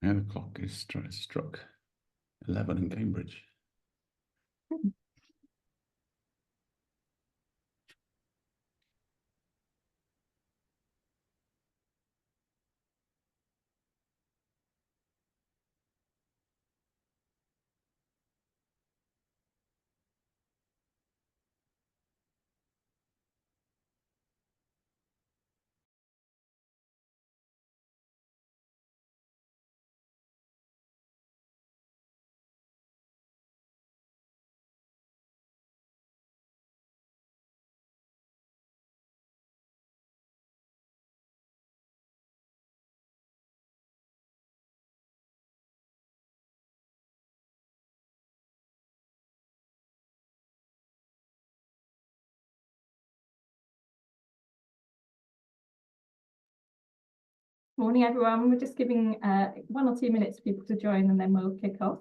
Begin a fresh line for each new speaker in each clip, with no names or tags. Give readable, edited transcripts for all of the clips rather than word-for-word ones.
And the clock is struck 11 in Cambridge.
Morning, everyone. We're just giving 1 or 2 minutes for people to join and then we'll kick off.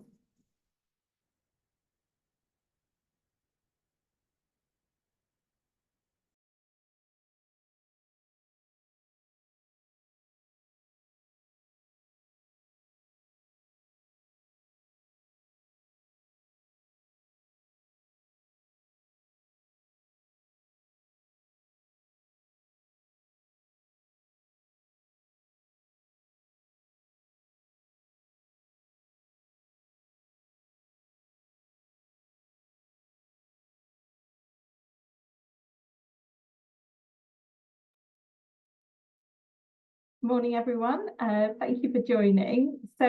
Morning, everyone. Thank you for joining. So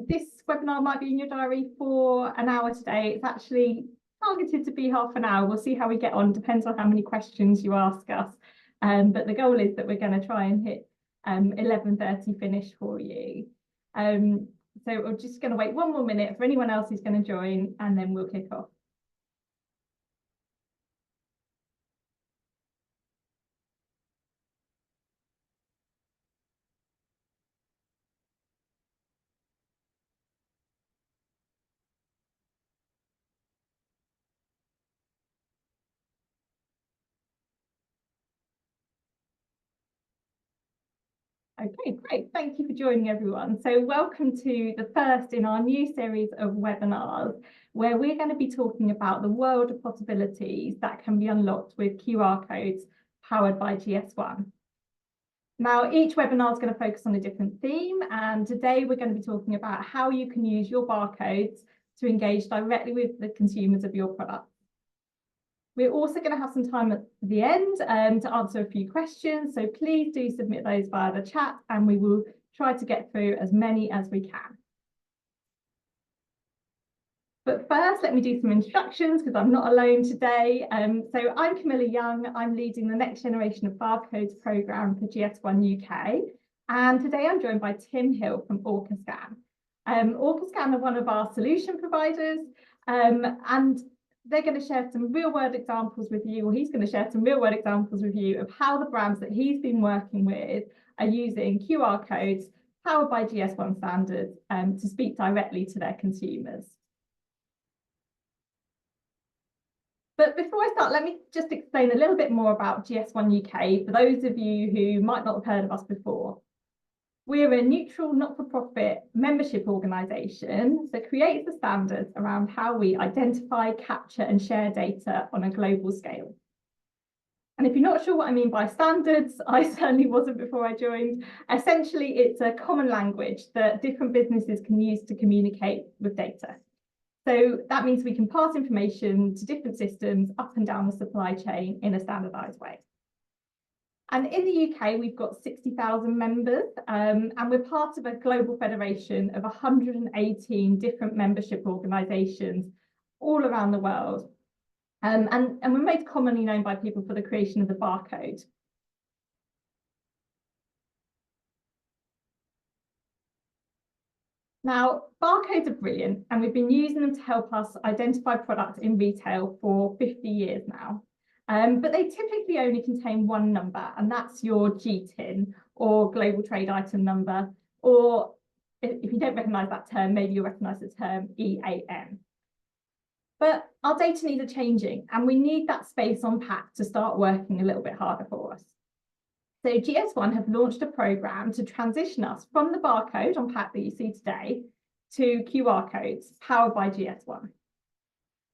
this webinar might be in your diary for an hour today. It's actually targeted to be half an hour. We'll see how we get on. Depends on how many questions you ask us. But the goal is that we're going to try and hit 11:30 finish for you. So we're just going to wait 1 more minute for anyone else who's going to join, and then we'll kick off. Okay, great. Thank you for joining, everyone. So welcome to the first in our new series of webinars, where we're going to be talking about the world of possibilities that can be unlocked with QR codes powered by GS1. Now, each webinar is going to focus on a different theme, and today we're going to be talking about how you can use your barcodes to engage directly with the consumers of your product. We're also going to have some time at the end to answer a few questions, so please do submit those via the chat and we will try to get through as many as we can. But first, let me do some introductions because I'm not alone today. So I'm Camilla Young. I'm leading the next generation of barcodes programme for GS1 UK. And today I'm joined by Tim Hill from Orca Scan. Orca Scan are one of our solution providers, and they're going to share some real-world examples with you, or he's going to share some real-world examples with you of how the brands that he's been working with are using QR codes powered by GS1 standards to speak directly to their consumers. But before I start, let me just explain a little bit more about GS1 UK for those of you who might not have heard of us before. We're a neutral, not-for-profit membership organisation that creates the standards around how we identify, capture and share data on a global scale. And if you're not sure what I mean by standards, I certainly wasn't before I joined. Essentially, it's a common language that different businesses can use to communicate with data. So that means we can pass information to different systems up and down the supply chain in a standardised way. And in the UK, we've got 60,000 members, and we're part of a global federation of 118 different membership organisations all around the world. And we're made commonly known by people for the creation of the barcode. Now, barcodes are brilliant, and we've been using them to help us identify products in retail for 50 years now. But they typically only contain one number, and that's your GTIN, or Global Trade Item Number, or if you don't recognise that term, maybe you'll recognise the term EAN. But our data needs are changing, and we need that space on pack to start working a little bit harder for us. So GS1 have launched a programme to transition us from the barcode on pack that you see today to QR codes powered by GS1.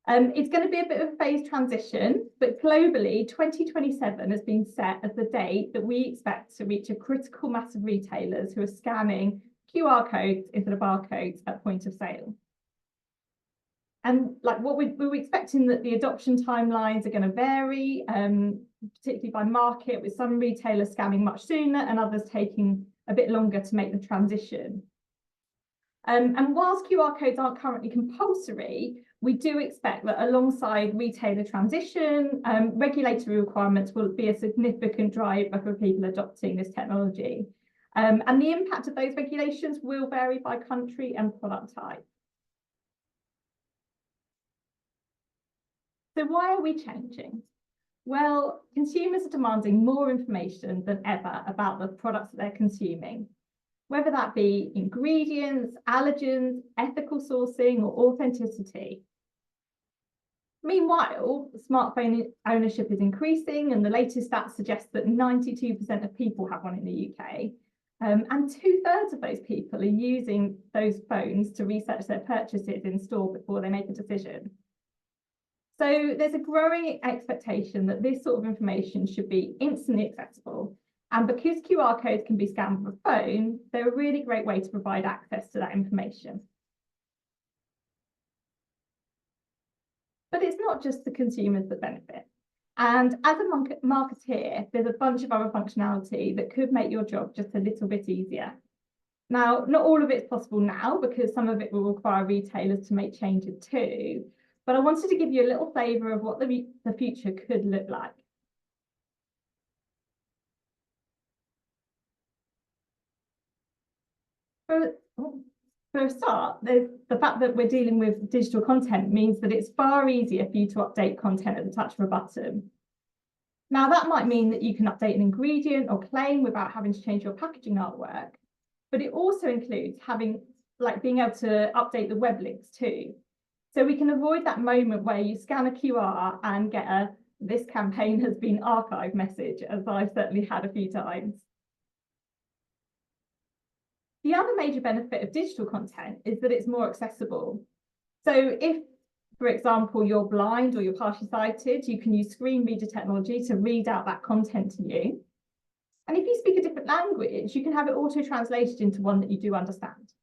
It's going to be a bit of a phased transition, but globally, 2027 has been set as the date that we expect to reach a critical mass of retailers who are scanning QR codes instead of barcodes at point of sale. And like what we're expecting that the adoption timelines are going to vary, particularly by market, with some retailers scanning much sooner and others taking a bit longer to make the transition. And whilst QR codes aren't currently compulsory, we do expect that alongside retailer transition, regulatory requirements will be a significant driver for people adopting this technology. And the impact of those regulations will vary by country and product type. So why are we changing? Well, consumers are demanding more information than ever about the products that they're consuming, whether that be ingredients, allergens, ethical sourcing, or authenticity. Meanwhile, smartphone ownership is increasing, and the latest stats suggest that 92% of people have one in the UK. And 2/3 of those people are using those phones to research their purchases in store before they make a decision. So there's a growing expectation that this sort of information should be instantly accessible. And because QR codes can be scanned from a phone, they're a really great way to provide access to that information. But it's not just the consumers that benefit. And as a marketeer, there's a bunch of other functionality that could make your job just a little bit easier. Now, not all of it's possible now because some of it will require retailers to make changes too. But I wanted to give you a little flavour of what the future could look like. For a start, the fact that we're dealing with digital content means that it's far easier for you to update content at the touch of a button. Now, that might mean that you can update an ingredient or claim without having to change your packaging artwork, but it also includes being able to update the web links too. So we can avoid that moment where you scan a QR and get a "this campaign has been archived" message, as I've certainly had a few times. The other major benefit of digital content is that it's more accessible. So if, for example, you're blind or you're partially sighted, you can use screen reader technology to read out that content to you. And if you speak a different language, you can have it auto-translated into one that you do understand.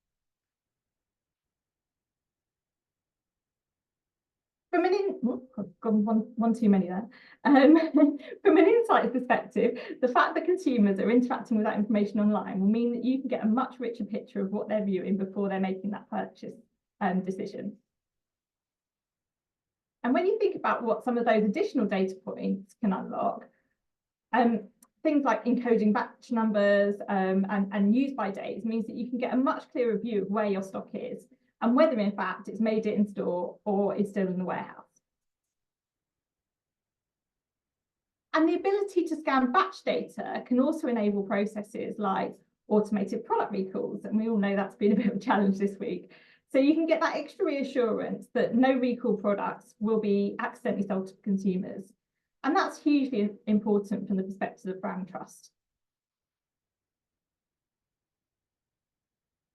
From one too many there. From an insight perspective, the fact that consumers are interacting with that information online will mean that you can get a much richer picture of what they're viewing before they're making that purchase decision. And when you think about what some of those additional data points can unlock, things like encoding batch numbers and use by dates means that you can get a much clearer view of where your stock is and whether in fact it's made it in store or is still in the warehouse. And the ability to scan batch data can also enable processes like automated product recalls, and we all know that's been a bit of a challenge this week. So you can get that extra reassurance that no recall products will be accidentally sold to consumers. And that's hugely important from the perspective of brand trust.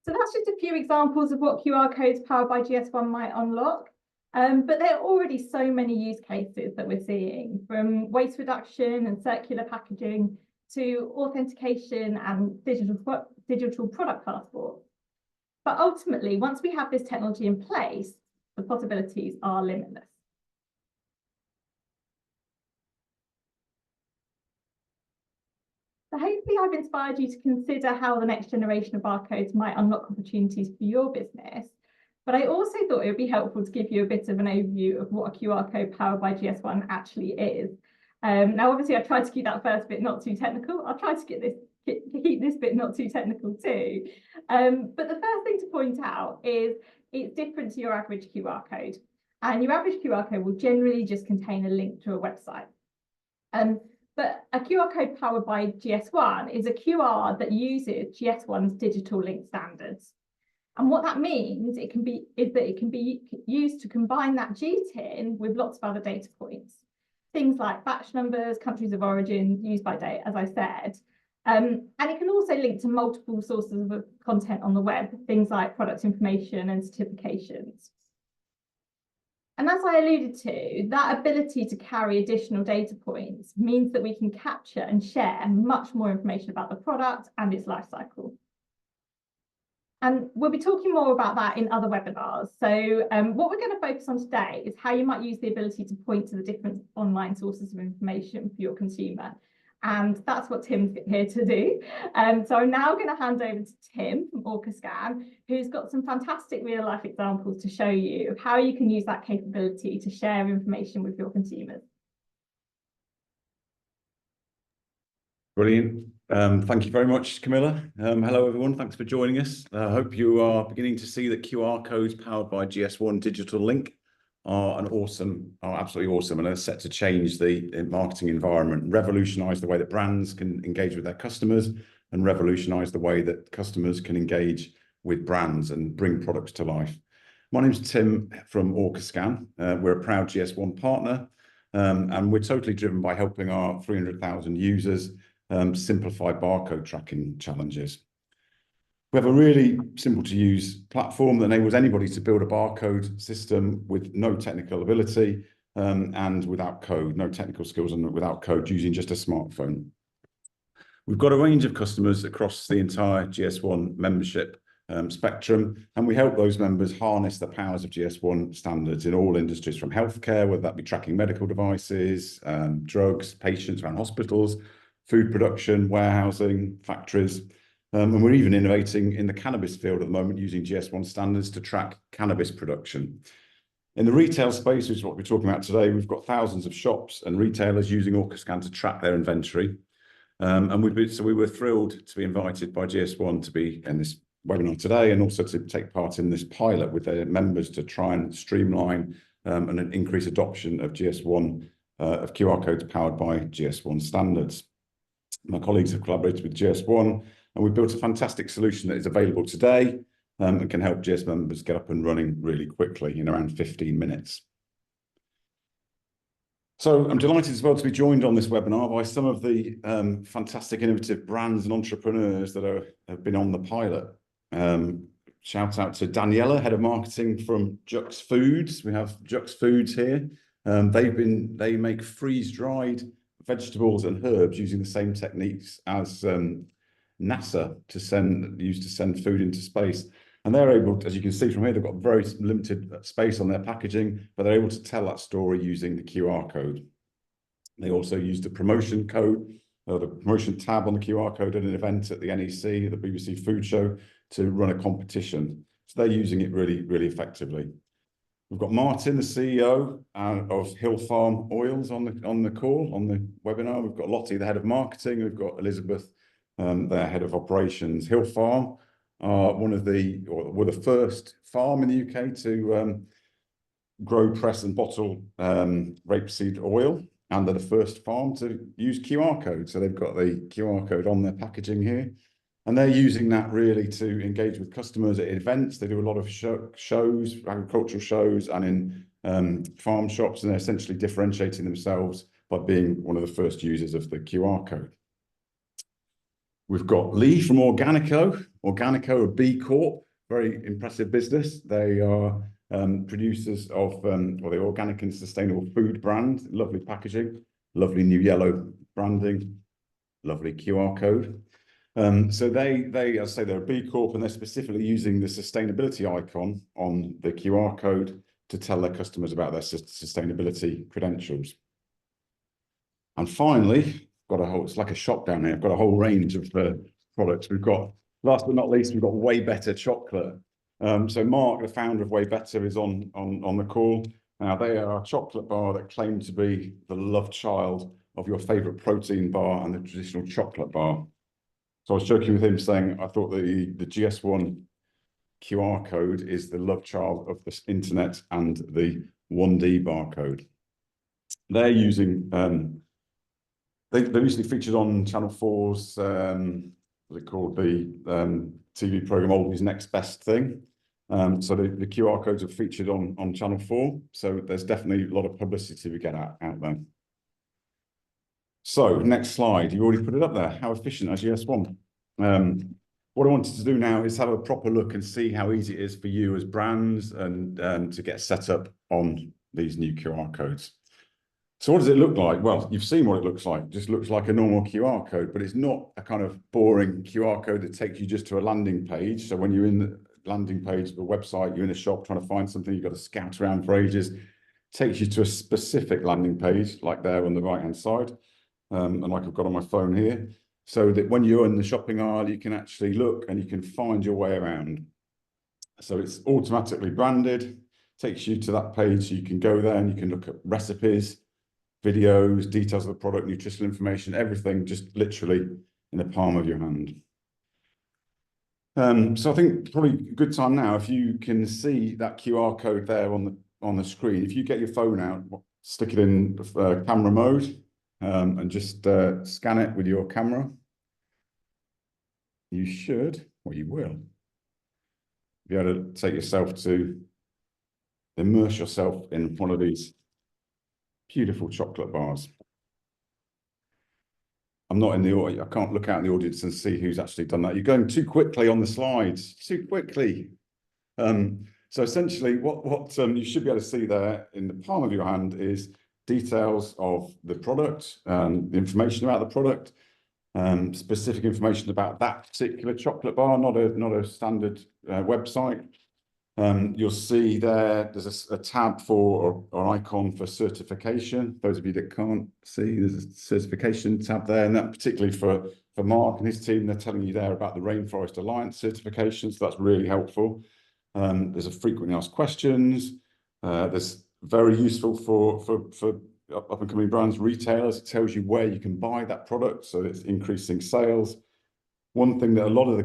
So that's just a few examples of what QR codes powered by GS1 might unlock. But there are already so many use cases that we're seeing, from waste reduction and circular packaging to authentication and digital product passport. But ultimately, once we have this technology in place, the possibilities are limitless. So hopefully I've inspired you to consider how the next generation of barcodes might unlock opportunities for your business. But I also thought it would be helpful to give you a bit of an overview of what a QR code powered by GS1 actually is. Now, obviously, I tried to keep that first bit not too technical. I'll try to keep this bit not too technical too. But the first thing to point out is it's different to your average QR code. And your average QR code will generally just contain a link to a website. But a QR code powered by GS1 is a QR that uses GS1's digital link standards. And what that means is that it can be used to combine that GTIN with lots of other data points. Things like batch numbers, countries of origin, use by date, as I said. And it can also link to multiple sources of content on the web, things like product information and certifications. And as I alluded to, that ability to carry additional data points means that we can capture and share much more information about the product and its life cycle. And we'll be talking more about that in other webinars. So what we're going to focus on today is how you might use the ability to point to the different online sources of information for your consumer. And that's what Tim's here to do. So I'm now going to hand over to Tim from Orca Scan, who's got some fantastic real life examples to show you of how you can use that capability to share information with your consumers.
Brilliant. Thank you very much, Camilla. Hello, everyone. Thanks for joining us. I hope you are beginning to see that QR codes powered by GS1 Digital Link are absolutely awesome, and are set to change the marketing environment, revolutionize the way that brands can engage with their customers, and revolutionize the way that customers can engage with brands and bring products to life. My name's Tim from Orca Scan. We're a proud GS1 partner, and we're totally driven by helping our 300,000 users simplify barcode tracking challenges. We have a really simple to use platform that enables anybody to build a barcode system with no technical ability and without code, no technical skills and without code, using just a smartphone. We've got a range of customers across the entire GS1 membership spectrum, and we help those members harness the powers of GS1 standards in all industries, from healthcare, whether that be tracking medical devices, drugs, patients around hospitals, food production, warehousing, factories. And we're even innovating in the cannabis field at the moment, using GS1 standards to track cannabis production. In the retail space, which is what we're talking about today, we've got thousands of shops and retailers using Orca Scan to track their inventory. And we were thrilled to be invited by GS1 to be in this webinar today, and also to take part in this pilot with their members to try and streamline and increase adoption of GS1, of QR codes powered by GS1 standards. My colleagues have collaborated with GS1, and we've built a fantastic solution that is available today and can help GS members get up and running really quickly in around 15 minutes. So I'm delighted as well to be joined on this webinar by some of the fantastic innovative brands and entrepreneurs that have been on the pilot. Shout out to Daniela, Head of Marketing from Jux Foods. We have Jux Foods here. They make freeze-dried vegetables and herbs using the same techniques as NASA used to send food into space. And they're able to, as you can see from here, they've got very limited space on their packaging, but they're able to tell that story using the QR code. They also use the promotion code, or the promotion tab on the QR code at an event at the NEC, the BBC Food Show, to run a competition. So they're using it really, really effectively. We've got Martin, the CEO of Hill Farm Oils on the call, on the webinar. We've got Lottie, the Head of Marketing. We've got Elizabeth, their Head of Operations. Hill Farm are were the first farm in the UK to grow, press and bottle rapeseed oil, and they're the first farm to use QR code. So they've got the QR code on their packaging here. And they're using that really to engage with customers at events. They do a lot of shows, agricultural shows, and in farm shops, and they're essentially differentiating themselves by being one of the first users of the QR code. We've got Lee from Organico. Organico, a B Corp, very impressive business. They are producers of the organic and sustainable food brand. Lovely packaging, lovely new yellow branding, lovely QR code. So they, as I say, they're a B Corp, and they're specifically using the sustainability icon on the QR code to tell their customers about their sustainability credentials. And finally, it's like a shop down here. I've got a whole range of products. We've got, last but not least, we've got Way Better chocolate. So Mark, the founder of Way Better, is on the call. Now, they are a chocolate bar that claim to be the love child of your favorite protein bar and the traditional chocolate bar. So I was joking with him, saying I thought the GS1 QR code is the love child of the internet and the 1D barcode. They're using, they recently featured on Channel 4's, what's it called, the TV program Oldie's Next Best Thing. So the QR codes are featured on Channel 4. So there's definitely a lot of publicity to get out there. So next slide, you already put it up there. How efficient is GS1? What I wanted to do now is have a proper look and see how easy it is for you as brands and to get set up on these new QR codes. So what does it look like? Well, you've seen what it looks like. It just looks like a normal QR code, but it's not a kind of boring QR code that takes you just to a landing page. So when you're in the landing page of a website, you're in a shop trying to find something, you've got to scout around for ages. It takes you to a specific landing page, like there on the right-hand side, and like I've got on my phone here, so that when you're in the shopping aisle, you can actually look and you can find your way around. So it's automatically branded, takes you to that page, so you can go there and you can look at recipes, videos, details of the product, nutritional information, everything just literally in the palm of your hand. So I think probably a good time now, if you can see that QR code there on the screen, if you get your phone out, stick it in camera mode, and just scan it with your camera, you should, or you will, be able to take yourself to immerse yourself in one of these beautiful chocolate bars. I'm not in the audience, I can't look out in the audience and see who's actually done that. You're going too quickly on the slides, too quickly. So essentially what you should be able to see there in the palm of your hand is details of the product, the information about the product, specific information about that particular chocolate bar, not a standard website. You'll see there's a tab for, or an icon for certification. Those of you that can't see, there's a certification tab there, and that particularly for Mark and his team, they're telling you there about the Rainforest Alliance certification, so that's really helpful. There's a frequently asked questions. There's very useful for up-and-coming brands, retailers. It tells you where you can buy that product, so it's increasing sales. One thing that a lot of the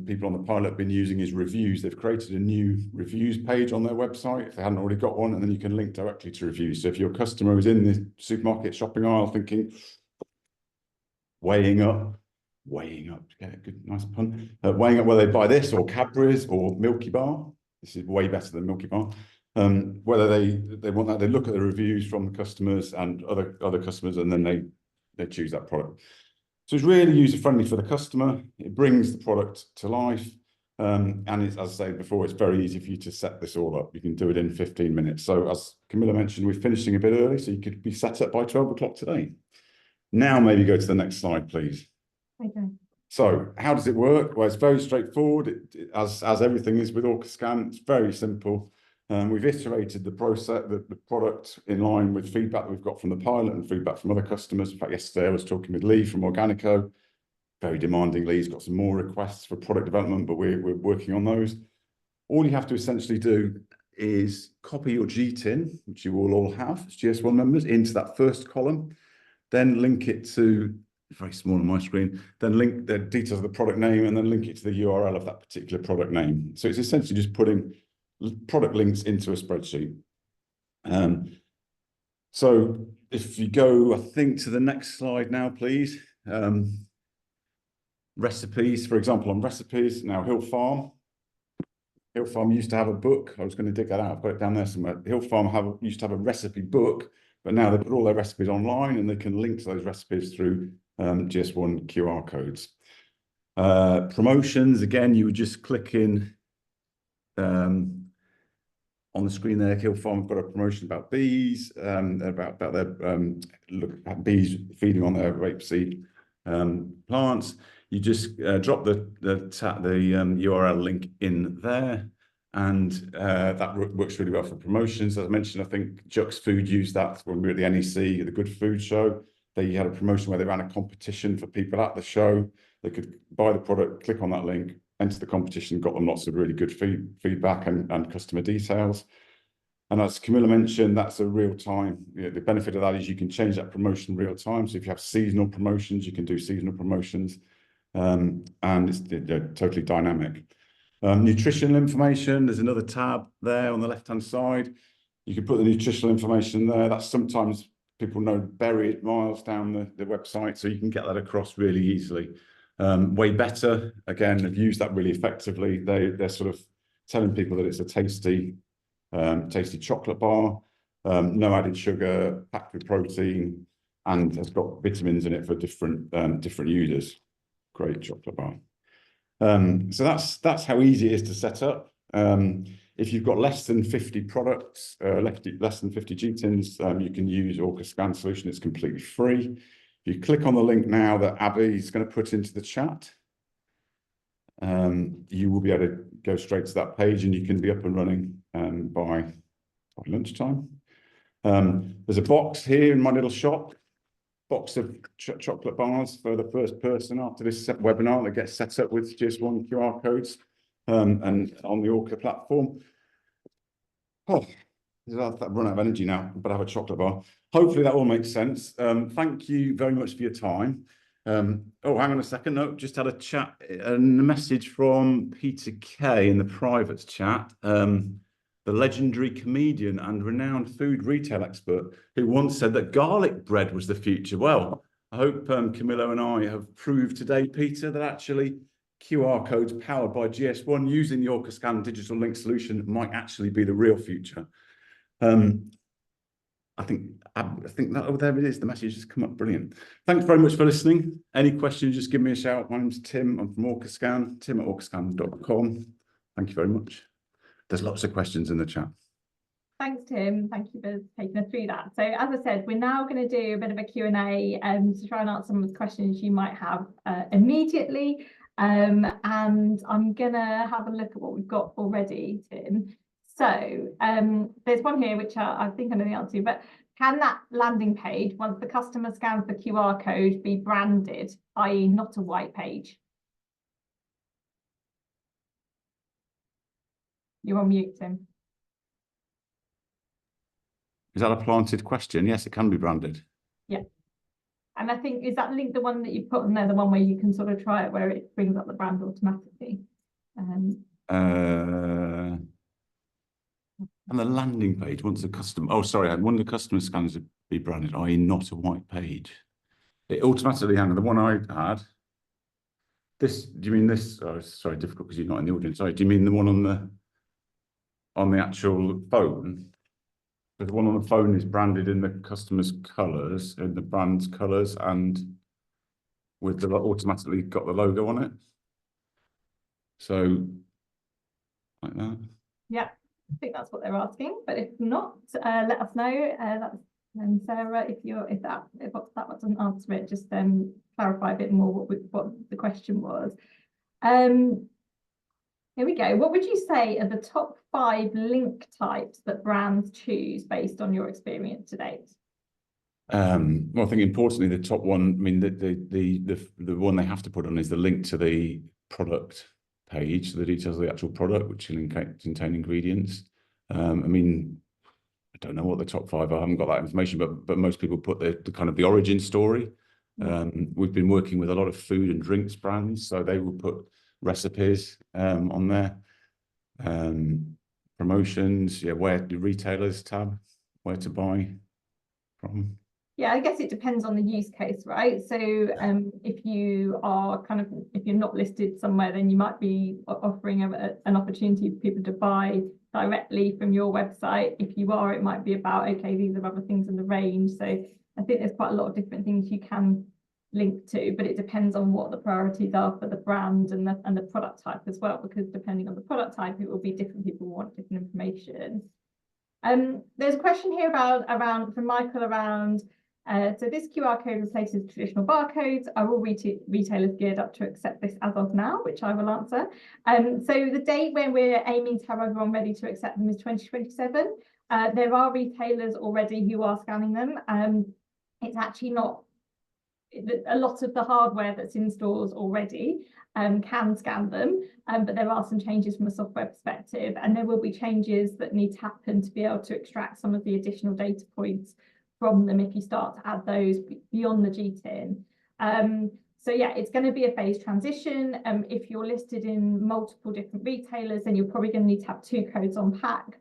people on the pilot have been using is reviews. They've created a new reviews page on their website if they hadn't already got one, and then you can link directly to reviews. So if your customer is in the supermarket shopping aisle thinking, weighing up, get a good, nice pun, weighing up whether they buy this or Cadbury's or Milky Bar. This is way better than Milky Bar. Whether they want that, they look at the reviews from the customers and other customers, and then they choose that product. So it's really user-friendly for the customer. It brings the product to life. And it's, as I said before, it's very easy for you to set this all up. You can do it in 15 minutes. So as Camilla mentioned, we're finishing a bit early, so you could be set up by 12 o'clock today. Now maybe go to the next slide, please.
Okay.
So how does it work? Well, it's very straightforward. As everything is with Orca Scan, it's very simple. We've iterated the process, the product in line with feedback that we've got from the pilot and feedback from other customers. In fact, yesterday I was talking with Lee from Organico, very demanding. Lee's got some more requests for product development, but we're working on those. All you have to essentially do is copy your GTIN, which you will all have as GS1 members, into that first column, then link it to, very small on my screen, then link the details of the product name, and then link it to the URL of that particular product name. So it's essentially just putting product links into a spreadsheet. So if you go, I think, to the next slide now, please. Recipes, for example, on recipes. Now, Hill Farm used to have a book. I was going to dig that out. I've got it down there somewhere. Hill Farm used to have a recipe book, but now they put all their recipes online and they can link to those recipes through GS1 QR codes. Promotions, again, you would just click in on the screen there. Hill Farm have got a promotion about bees, about their look at bees feeding on their rapeseed plants. You just drop the URL link in there, and that works really well for promotions. As I mentioned, I think Jux Food used that when we were at the NEC, the Good Food Show. They had a promotion where they ran a competition for people at the show. They could buy the product, click on that link, enter the competition, got them lots of really good feedback and customer details. And as Camilla mentioned, that's a real time. The benefit of that is you can change that promotion real time. So if you have seasonal promotions, you can do seasonal promotions, and it's totally dynamic. Nutritional information, there's another tab there on the left-hand side. You can put the nutritional information there. That's sometimes people know buried miles down the website, so you can get that across really easily. Way Better, again, have used that really effectively. They're sort of telling people that it's a tasty chocolate bar, no added sugar, packed with protein, and has got vitamins in it for different users. Great chocolate bar. So that's how easy it is to set up. If you've got less than 50 products, less than 50 G-tins, you can use Orca Scan solution. It's completely free. If you click on the link now that Abby's going to put into the chat, you will be able to go straight to that page, and you can be up and running by lunchtime. There's a box here in my little shop, box of chocolate bars for the first person after this webinar that gets set up with GS1 QR codes and on the Orca platform. Oh, I've run out of energy now, but I have a chocolate bar. Hopefully that all makes sense. Thank you very much for your time. Oh, hang on a second. No, just had a chat and a message from Peter Kay in the private chat. The legendary comedian and renowned food retail expert who once said that garlic bread was the future. Well, I hope Camillo and I have proved today, Peter, that actually QR codes powered by GS1 using the Orca Scan digital link solution might actually be the real future. I think that, oh, there it is. The message has come up. Brilliant. Thanks very much for listening. Any questions, just give me a shout. My name's Tim. I'm from Orca Scan, tim@orcascan.com. Thank you very much. There's lots of questions in the chat.
Thanks, Tim. Thank you for taking us through that. So as I said, we're now going to do a bit of a Q&A to try and answer some of the questions you might have immediately. And I'm going to have a look at what we've got already, Tim. So there's one here, which I think I know the answer to, but can that landing page, once the customer scans the QR code, be branded, i.e. not a white page? You're on mute, Tim.
Is that a planted question? Yes, it can be branded.
Yeah. And I think, is that link the one that you put in there, the one where you can sort of try it, where it brings up the brand automatically?
And the landing page, once the customer, oh, sorry, one of the customer scans would be branded, i.e. not a white page. It automatically, Hannah, the one I had, this, do you mean this? Oh, sorry, difficult because you're not in the audience. Sorry, do you mean the one on the actual phone? The one on the phone is branded in the customer's colours, in the brand's colours, and with the automatically got the logo on it. So, like that.
Yeah, I think that's what they're asking. But if not, let us know. And Sarah, if that doesn't answer it, just clarify a bit more what the question was. Here we go. What would you say are the top 5 link types that brands choose based on your experience to date?
Well, I think importantly, the top one, I mean, the one they have to put on is the link to the product page, the details of the actual product, which will contain ingredients. I mean, I don't know what the top 5 are. I haven't got that information, but most people put the kind of the origin story. We've been working with a lot of food and drinks brands, so they will put recipes on there. Promotions, yeah, where the retailers tab, where to buy from.
Yeah, I guess it depends on the use case, right? So if you are if you're not listed somewhere, then you might be offering an opportunity for people to buy directly from your website. If you are, it might be about, okay, these are other things in the range. So I think there's quite a lot of different things you can link to, but it depends on what the priorities are for the brand and the product type as well, because depending on the product type, it will be different people want different information. There's a question here from Michael around, so this QR code replaces traditional barcodes. Are all retailers geared up to accept this as of now, which I will answer. So the date when we're aiming to have everyone ready to accept them is 2027. There are retailers already who are scanning them. It's actually not, a lot of the hardware that's in stores already can scan them, but there are some changes from a software perspective, and there will be changes that need to happen to be able to extract some of the additional data points from them if you start to add those beyond the GTIN. So yeah, it's going to be a phased transition. If you're listed in multiple different retailers, then you're probably going to need to have 2 codes on pack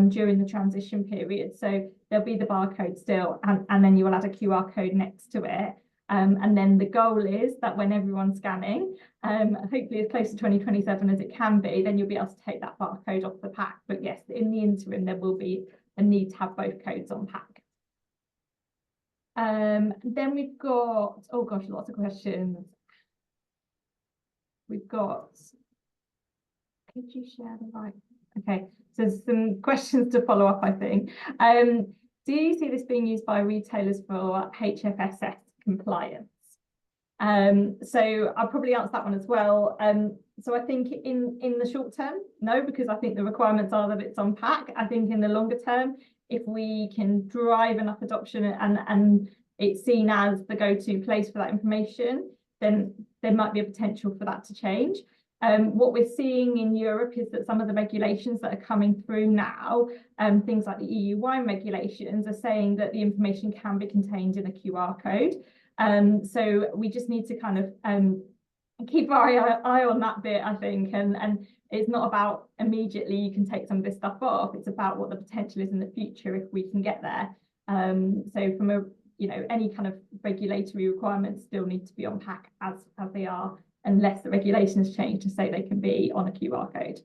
during the transition period. So there'll be the barcode still, and then you will add a QR code next to it. And then the goal is that when everyone's scanning, hopefully as close to 2027 as it can be, then you'll be able to take that barcode off the pack. But yes, in the interim, there will be a need to have both codes on pack. Then we've got, oh gosh, lots of questions. We've got, could you share the right? Okay, so some questions to follow up, I think. Do you see this being used by retailers for HFSS compliance? So I'll probably answer that one as well. So I think in the short term, no, because I think the requirements are that it's on pack. I think in the longer term, if we can drive enough adoption and it's seen as the go-to place for that information, then there might be a potential for that to change. What we're seeing in Europe is that some of the regulations that are coming through now, things like the EU wine regulations, are saying that the information can be contained in a QR code. So we just need to kind of keep our eye on that bit, I think, and it's not about immediately you can take some of this stuff off. It's about what the potential is in the future if we can get there. So from a, you know, any kind of regulatory requirements still need to be on pack as they are, unless the regulations change to say they can be on a QR code.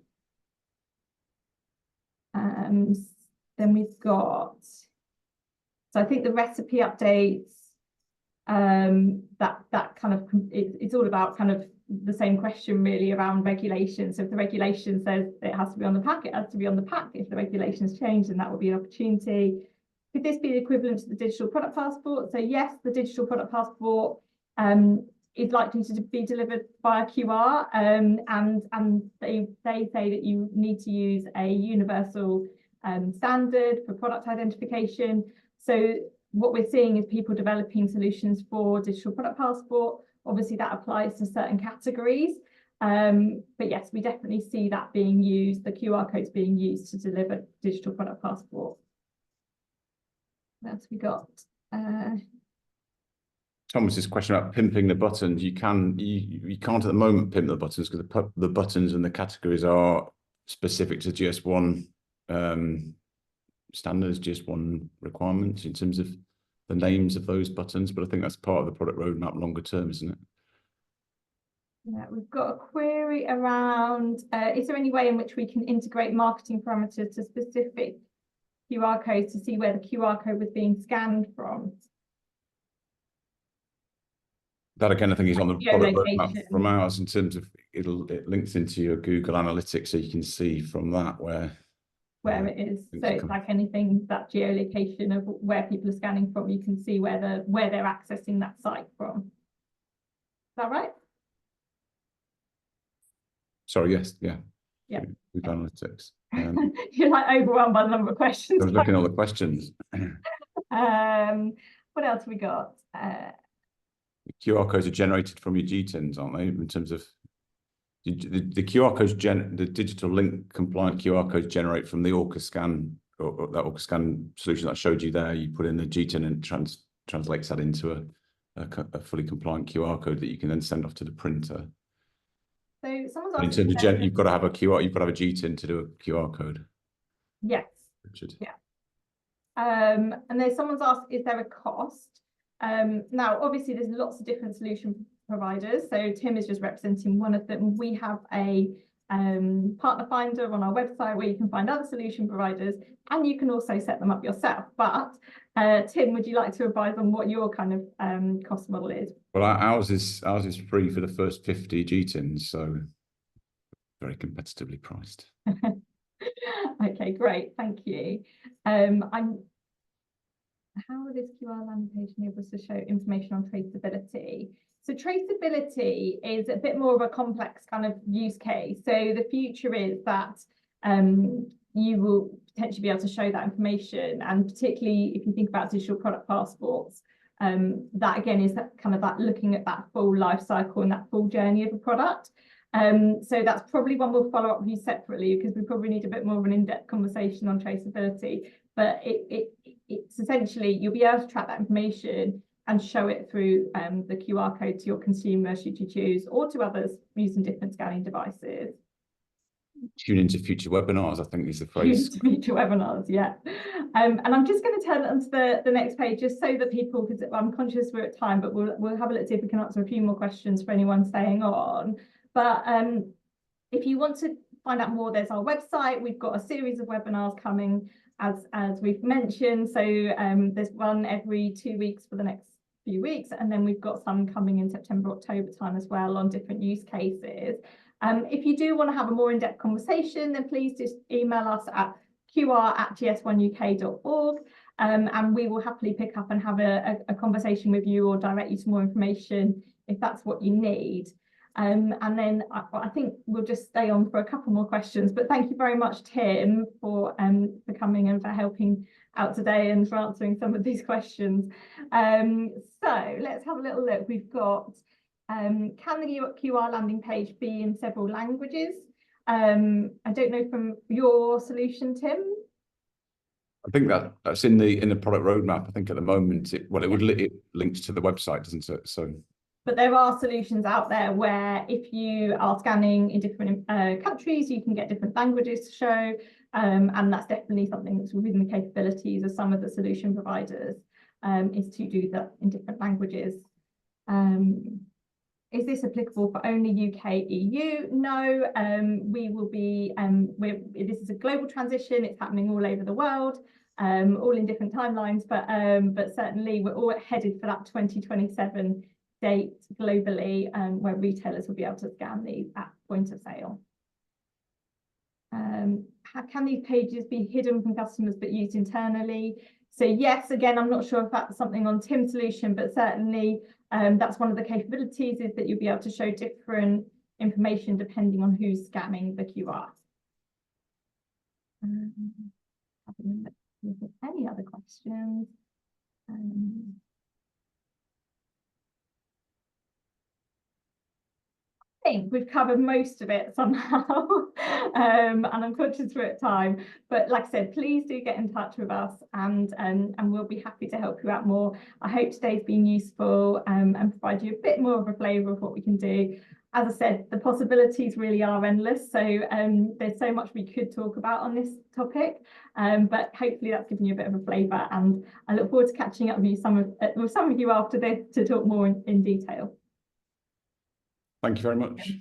Then we've got, so I think the recipe updates, that kind of, it's all about kind of the same question really around regulation. So if the regulation says it has to be on the pack, it has to be on the pack. If the regulations change, then that would be an opportunity. Could this be equivalent to the digital product passport? So yes, the digital product passport is likely to be delivered via QR, and they say that you need to use a universal standard for product identification. So what we're seeing is people developing solutions for digital product passport. Obviously that applies to certain categories, but yes, we definitely see that being used, the QR codes being used to deliver digital product passport. What else we got?
Thomas's question about pimping the buttons. You can't at the moment pimp the buttons because the buttons and the categories are specific to GS1 standards, GS1 requirements in terms of the names of those buttons, but I think that's part of the product roadmap longer term, isn't it?
Yeah, we've got a query around, is there any way in which we can integrate marketing parameters to specific QR codes to see where the QR code was being scanned from?
That again, I think is on the product roadmap from ours in terms of it links into your Google Analytics, so you can see from that where
it is. So it's like anything, that geolocation of where people are scanning from, you can see where they're accessing that site from. Is that right?
Sorry, yes, yeah.
Yeah.
Google Analytics.
You're like overwhelmed by the number of questions.
I was looking at all the questions.
What else we got?
QR codes are generated from your GTINs, aren't they? In terms of the QR codes, the digital link compliant QR codes generate from the Orca Scan, or that Orca Scan solution that I showed you there. You put in the GTIN and translates that into a fully compliant QR code that you can then send off to the printer.
So someone's
in terms of you've got to have a QR, you've got to have a GTIN to do a QR code.
Yes.
Richard.
Yeah. And there's someone's asked, is there a cost? Now, obviously, there's lots of different solution providers. So Tim is just representing one of them. We have a partner finder on our website where you can find other solution providers, and you can also set them up yourself. But Tim, would you like to advise on what your kind of cost model is?
Well, ours is free for the first 50 GTINs, so very competitively priced.
Okay, great, thank you. How will this QR landing page enable us to show information on traceability? So traceability is a bit more of a complex kind of use case. So the future is that you will potentially be able to show that information, and particularly if you think about digital product passports, that again is that kind of that looking at that full life cycle and that full journey of a product. So that's probably one we'll follow up with you separately, because we probably need a bit more of an in-depth conversation on traceability. But it's essentially you'll be able to track that information and show it through the QR code to your consumer, should you choose, or to others using different scanning devices.
Tune into future webinars, I think is the phrase.
Future webinars, yeah. And I'm just going to turn it onto the next page, just so that people, because I'm conscious we're at time, but we'll have a look, see if we can answer a few more questions for anyone staying on. But if you want to find out more, there's our website. We've got a series of webinars coming as we've mentioned. So there's one every 2 weeks for the next few weeks, and then we've got some coming in September, October time as well on different use cases. If you do want to have a more in-depth conversation, then please just email us at qr@gs1uk.org, and we will happily pick up and have a conversation with you or direct you to more information if that's what you need. And then I think we'll just stay on for a couple more questions, but thank you very much, Tim, for coming and for helping out today and for answering some of these questions. So let's have a little look. We've got, can the QR landing page be in several languages? I don't know from your solution, Tim.
I think that's in the product roadmap. I think at the moment, it links to the website, doesn't it? So.
But there are solutions out there where if you are scanning in different countries, you can get different languages to show. And that's definitely something that's within the capabilities of some of the solution providers, is to do that in different languages. Is this applicable for only UK, EU? No, we will be, this is a global transition. It's happening all over the world, all in different timelines, but certainly we're all headed for that 2027 date globally, where retailers will be able to scan these at point of sale. How can these pages be hidden from customers but used internally? So yes, again, I'm not sure if that's something on Tim's solution, but certainly that's one of the capabilities, is that you'll be able to show different information depending on who's scanning the QR. Any other questions? I think we've covered most of it somehow, and I'm conscious we're at time, but like I said, please do get in touch with us, and we'll be happy to help you out more. I hope today's been useful, and provide you a bit more of a flavour of what we can do. As I said, the possibilities really are endless, so there's so much we could talk about on this topic, but hopefully that's given you a bit of a flavour, and I look forward to catching up with you some of you after this to talk more in detail.
Thank you very much.